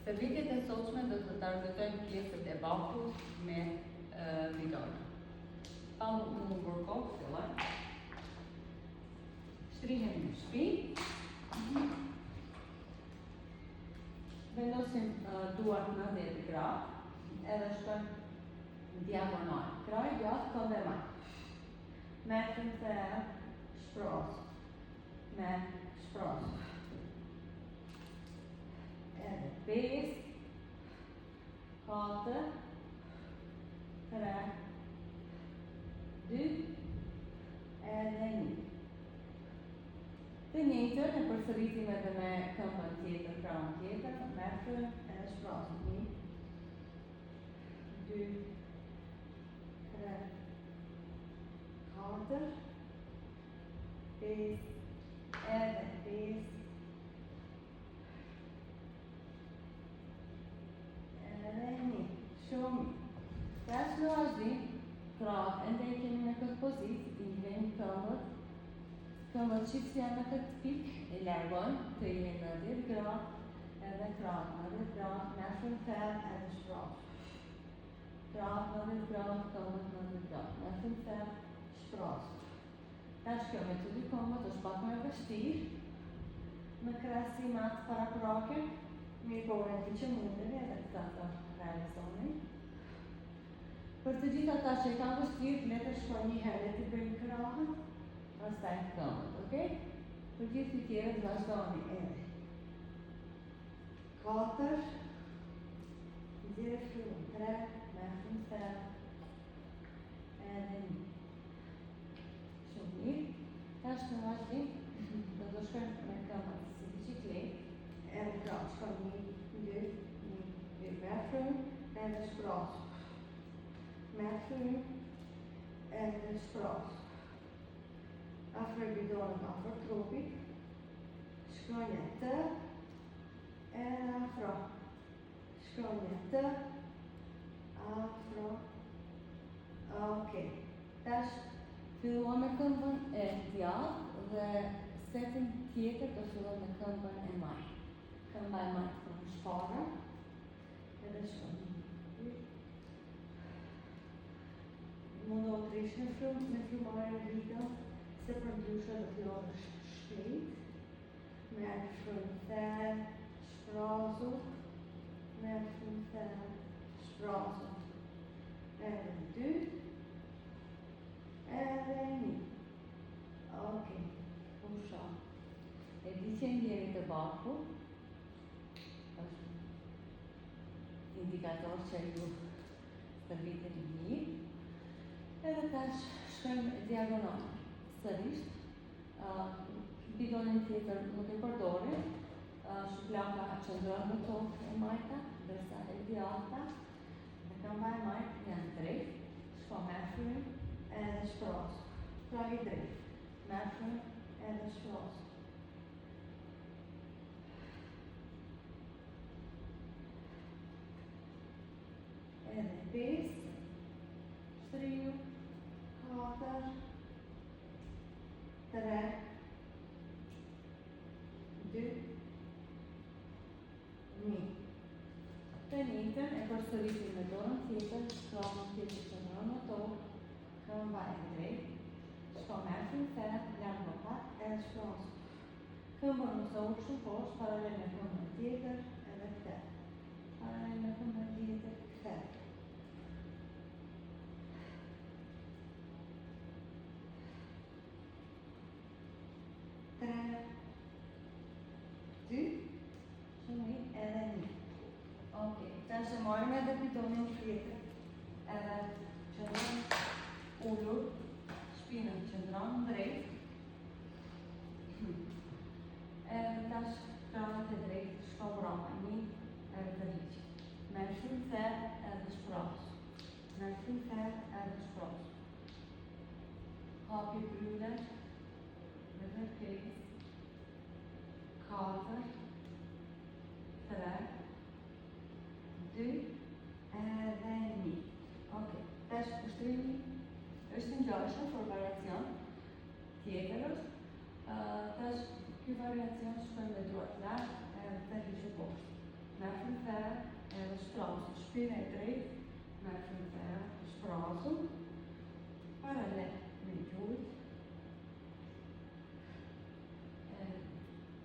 Servitjet e sotshme do të targetojnë pjesët e bafut me bidona. Pa më humbur kohë, fillojmë. Shtrihem në shpi. Vendosim duart në 10 gradë, edhe shkojmë në diagonal. Kraj gjatë këmbë më. Metën të shpros. Me shpros. Edhe 5, 4, 3, 2, edhe 1. Të njëjtën e përsëritim edhe me këmbën tjetër, krahun tjetër, metën e shprosim. 1, 2, 3, 4, 5, edhe 5, edhe 1. Shumë. Tash në vazhdim, krahët ende i kemi në këtë pozitë, i vëmë këmbët. Këmbët qikë si janë në këtë pikë, e largojmë, të jemi në 10 gradë, edhe krahët në 10 gradë, metën thellë edhe shpros. Krahët në 10 gradë, këmbët në 10 gradë, metën thellë, shpros. Tash kjo me të dy këmbët është pak më e vështirë në krahasim me atë paraprake, mirë po ureti që mundemi edhe këta të realizoni. Për të gjithë ata që ka vështirë, le të shkojnë një herë të bëjmë krahët, pastaj këmbët, okay? Për gjithë të tjerë të vazhdoni edhe 4, 3, metën thellë, edhe 1. Shumë mirë. Tash në vazhdim, do të shkojmë me këmbët si bicikletë, edhe krahët shkojmë 1, 2, metën, edhe shpros. Metën, edhe shpros. Afër bidonit, afër trupit, shkronja të, edhe afro. Shkronja të, afro. Okej. Tash fillon me këmbën e djathtë dhe setin tjetër do fillon me këmbën e majtë. Këmba e majtë në shpara, edhe shkojmë. Mundohet të rish në frumare video, se për ndryshe do t'jo në shpejt, me shumë thellë, shprosur, me shumë thellë, shprosur. Edhe 2, edhe 1. Okej, pusha. E di që ndjeri të baku, është indikator që ju stërvitin mirë. Edhe tash shkojmë diagonal. Sërish, bidonin tjetër nuk e përdorim, shuplaka qëndron në tokë e majta, dërsa e djatha, dhe këmba e majtë janë drejt, shko metën edhe shpros. Krahi drejt, metën edhe shpros. Edhe 5, 3, 4, 3, 2, 1. Të njëjtën e përsëritim me dorën tjetër, krahun tjetër qëndron në tokë, këmba e drejtë, shko metën thellë, largo pak edhe shpros. Këmbën nëse u shumë poshtë, paralel me këmbën tjetër edhe ktheh. Paralel me këmbën tjetër, ktheh. Shumë edhe 1. Okej, tash e marrim edhe bidonin tjetër. Edhe qëndron ullur, shpinën qëndron drejt. Edhe tash krahët e drejt shko brapa, 1 edhe të riq. Metën thellë edhe shpros. Metën thellë edhe shpros. Hapi bryllet, edhe 5, 4, 3, 2, edhe 1. Okej, tash ushtrimi është ngjashëm për variacion. Tjetër është, tash ky variacion shkon me duart lart edhe të hiqë poshtë. Metën thellë shprasur. Shpina e drejtë, merrem ver, shprasur. Parallel me gjujt.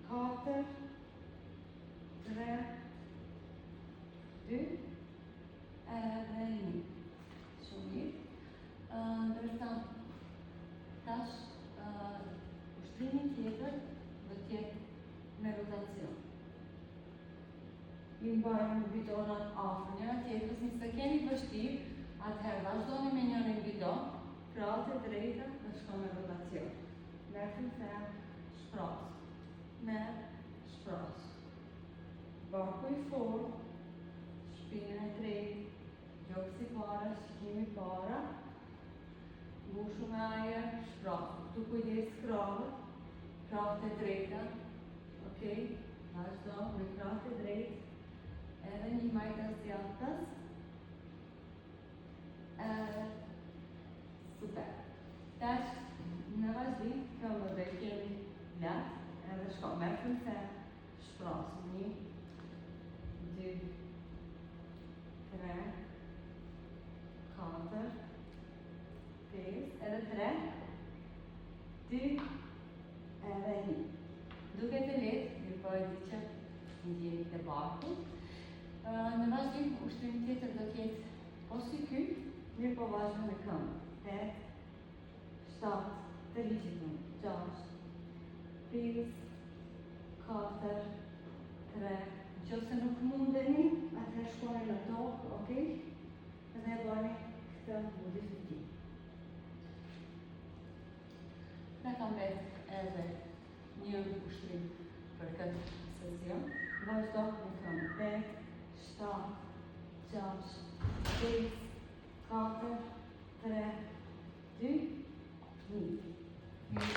4, 3, 2, edhe 1. Shumë mirë. Ndërsa tash ushtrimi tjetër do të jetë me rotacion. I mbajmë bidonat afër njëra tjetrës, nëse keni vështirë, atëherë vazhdoni me njërin bidon, krahët e drejta dhe shko me rotacion. Merrem fer, shpras. Merr, shpras. Barku i fortë, shpina e drejtë, gjoksi para, shikimi para, mbushu me ajër, shprasur. Tu kujdes krahët, krahët e drejta, okej, vazhdo me krahët e drejtë, edhe një majtas djathtas, super. Tash në vazhdim, këmbët do i kemi lart, edhe shko, merrem fer, shprasur. 1, 2, 3, 4, 5, edhe 3, 2, edhe 1. Duket e lehtë, mirëpo e di që ndjeni të barku. Në vazhdim, ushtrimi tjetër do të jetë ose ky, mirëpo vazhdo me këmbë. 8, 7, të ligjitëm, 6, 5, 4, 3, nëse nuk mundeni, atëherë shkoni në tokë, okej? Edhe e bëni këtë modifikim. Na ka mbet edhe një ushtrim për këtë sesion. Vazhdo me këmbë. 8, 7, 6, 5, 4, 3, 2, 1. Mirë,